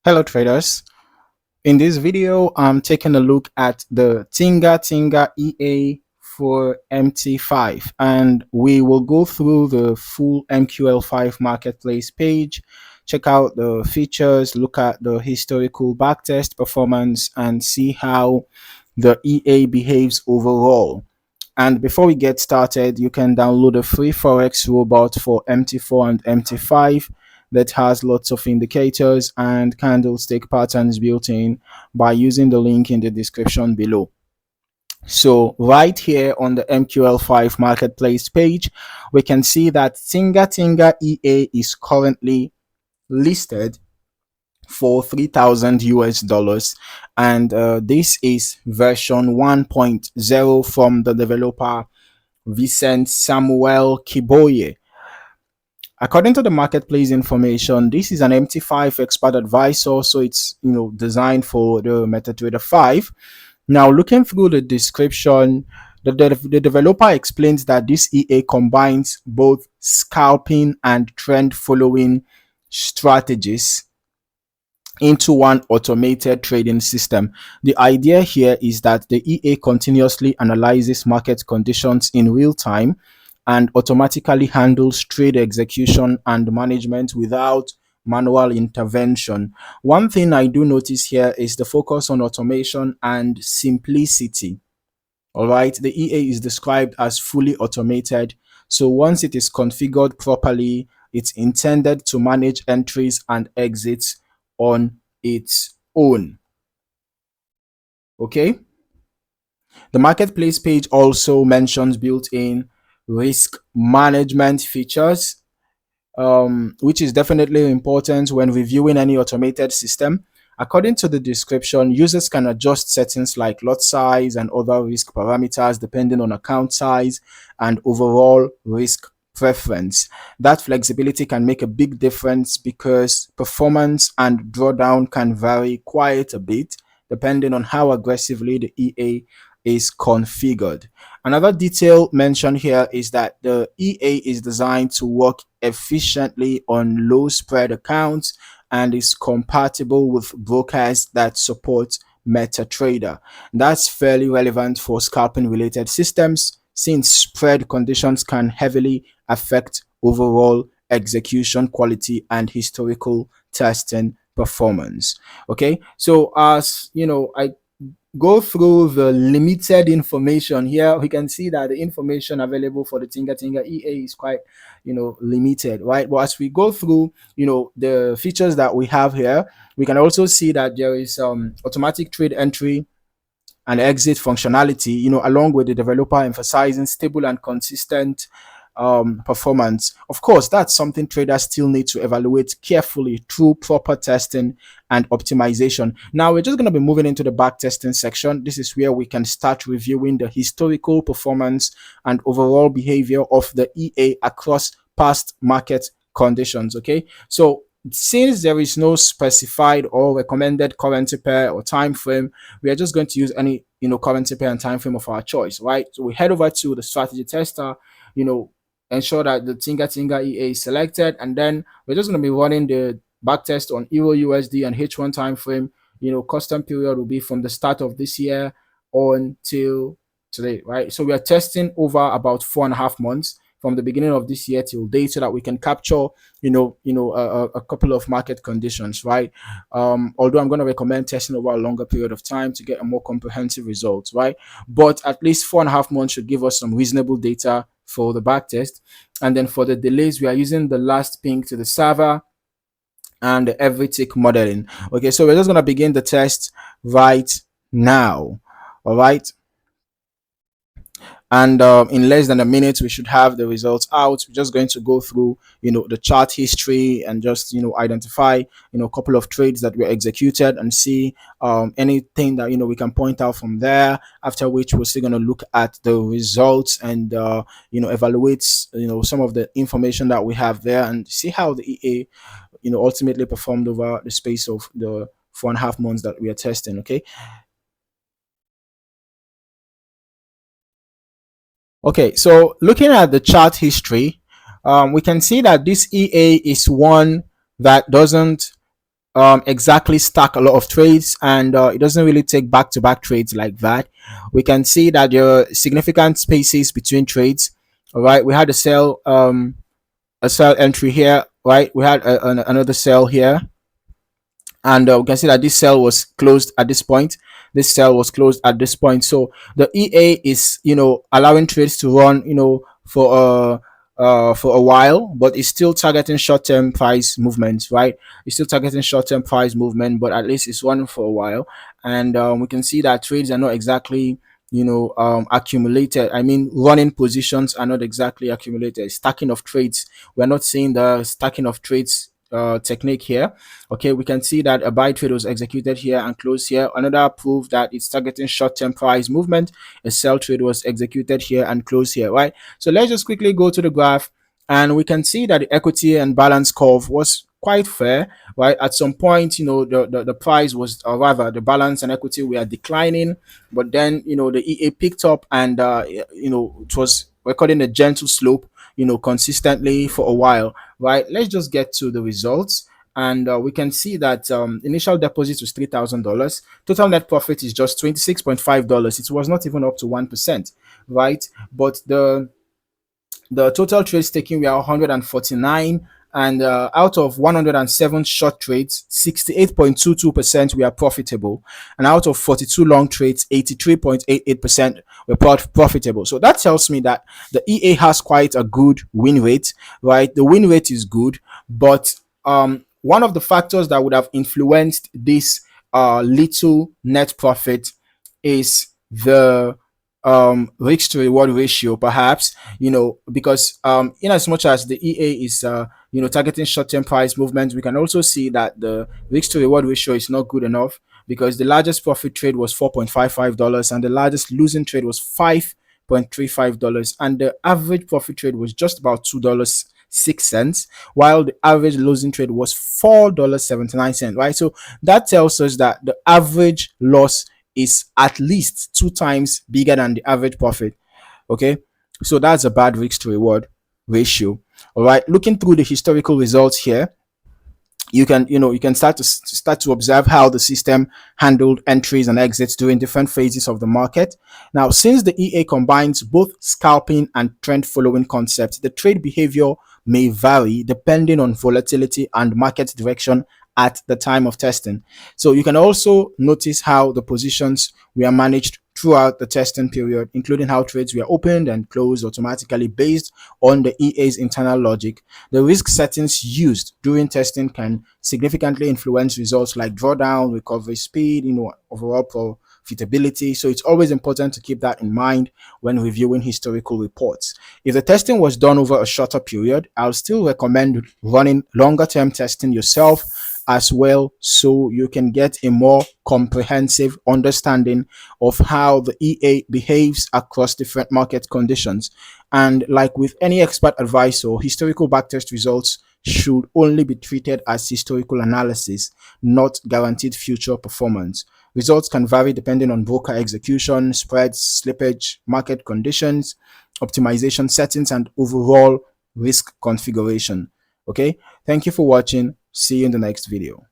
Hello traders. In this video, I'm taking a look at the Tinga Tinga EA for MT5, and we will go through the full MQL5 Marketplace page, check out the features, look at the historical backtest performance, and see how the EA behaves overall. And before we get started, you can download a free Forex robot for MT4 and MT5 that has lots of indicators and candlestick patterns built in by using the link in the description below. So right here on the MQL5 Marketplace page, we can see that Tinga Tinga EA is currently listed for 3,000 US dollars, and this is version 1.0 from the developer Vicent Samuel Kiboye. According to the marketplace information, this is an MT5 expert advisor, so it's designed for the MetaTrader 5. Now, looking through the description, the developer explains that this EA combines both scalping and trend following strategies into one automated trading system. The idea here is that the EA continuously analyzes market conditions in real time and automatically handles trade execution and management without manual intervention. One thing I do notice here is the focus on automation and simplicity. All right, the EA is described as fully automated. So once it is configured properly, it's intended to manage entries and exits on its own. Okay. The marketplace page also mentions built-in risk management features, which is definitely important when reviewing any automated system. According to the description, users can adjust settings like lot size and other risk parameters depending on account size and overall risk preference. That flexibility can make a big difference because performance and drawdown can vary quite a bit depending on how aggressively the EA is configured. Another detail mentioned here is that the EA is designed to work efficiently on low spread accounts and is compatible with brokers that support MetaTrader. That's fairly relevant for scalping related systems since spread conditions can heavily affect overall execution quality and historical testing performance. Okay, so as I go through the limited information here, we can see that the information available for the Tinga Tinga EA is quite limited, right? But as we go through the features that we have here, we can also see that there is automatic trade entry and exit functionality, along with the developer emphasizing stable and consistent performance. Of course, that's something traders still need to evaluate carefully through proper testing and optimization. Now, we're just going to be moving into the back testing section. This is where we can start reviewing the historical performance and overall behavior of the EA across past market conditions. Okay, so since there is no specified or recommended currency pair or time frame, we are just going to use any currency pair and time frame of our choice, right? So we head over to the strategy tester, ensure that the Tinga Tinga EA is selected, and then we're just going to be running the backtest on Euro USD and H1 time frame. Custom period will be from the start of this year until today, right? So we are testing over about 4.5 months from the beginning of this year till date, so that we can capture a couple of market conditions, right? Although I'm going to recommend testing over a longer period of time to get a more comprehensive result, right? But at least 4.5 months should give us some reasonable data for the backtest. And then for the delays, we are using the last ping to the server and the every tick modeling. Okay, so we're just going to begin the test right now. All right, and in less than a minute we should have the results out. We're just going to go through the chart history and just identify a couple of trades that were executed and see anything that we can point out from there, after which we're still going to look at the results and evaluate some of the information that we have there and see how the EA ultimately performed over the space of the 4.5 months that we are testing. Okay. Okay, so looking at the chart history, we can see that this EA is one that doesn't exactly stack a lot of trades, and it doesn't really take back-to-back trades like that. We can see that there are significant spaces between trades. All right, we had a sell entry here, right? We had another sell here, and we can see that this cell was closed at this point. This cell was closed at this point. So the EA is, allowing trades to run, for a while, but it's still targeting short-term price movements, right? It's still targeting short-term price movement, but at least it's running for a while. And we can see that trades are not exactly, accumulated. I mean, running positions are not exactly accumulated. Stacking of trades, we're not seeing the stacking of trades technique here. Okay, we can see that a buy trade was executed here and closed here. Another proof that it's targeting short-term price movement. A sell trade was executed here and closed here, right? So let's just quickly go to the graph, and we can see that the equity and balance curve was quite fair, right? At some point, the price was, or rather the balance and equity were declining, but then, the EA picked up, and it was recording a gentle slope, consistently for a while, right? Let's just get to the results, and we can see that initial deposit was $3,000. Total net profit is just $26.5. It was not even up to 1%, right? But the total trades taken were 149, and out of 107 short trades, 68.22% were profitable, and out of 42 long trades, 83.88% were profitable. So that tells me that the EA has quite a good win rate, right? The win rate is good, but one of the factors that would have influenced this little net profit is the risk to reward ratio, perhaps, because in as much as the EA is targeting short-term price movements, we can also see that the risk to reward ratio is not good enough, because the largest profit trade was $4.55 and the largest losing trade was $5.35, and the average profit trade was just about $2.06, while the average losing trade was $4.79, right? So that tells us that the average loss is at least 2 times bigger than the average profit. Okay, so that's a bad risk to reward ratio. All right, looking through the historical results here, you can start to observe how the system handled entries and exits during different phases of the market. Now, since the EA combines both scalping and trend following concepts, the trade behavior may vary depending on volatility and market direction at the time of testing. So you can also notice how the positions were managed throughout the testing period, including how trades were opened and closed automatically based on the EA's internal logic. The risk settings used during testing can significantly influence results like drawdown, recovery speed, overall profitability. So it's always important to keep that in mind when reviewing historical reports. If the testing was done over a shorter period, I'll still recommend running longer term testing yourself as well, so you can get a more comprehensive understanding of how the EA behaves across different market conditions. And like with any expert advice, or historical backtest results should only be treated as historical analysis, not guaranteed future performance. Results can vary depending on broker execution, spreads, slippage, market conditions, optimization settings, and overall risk configuration. Okay, thank you for watching. See you in the next video.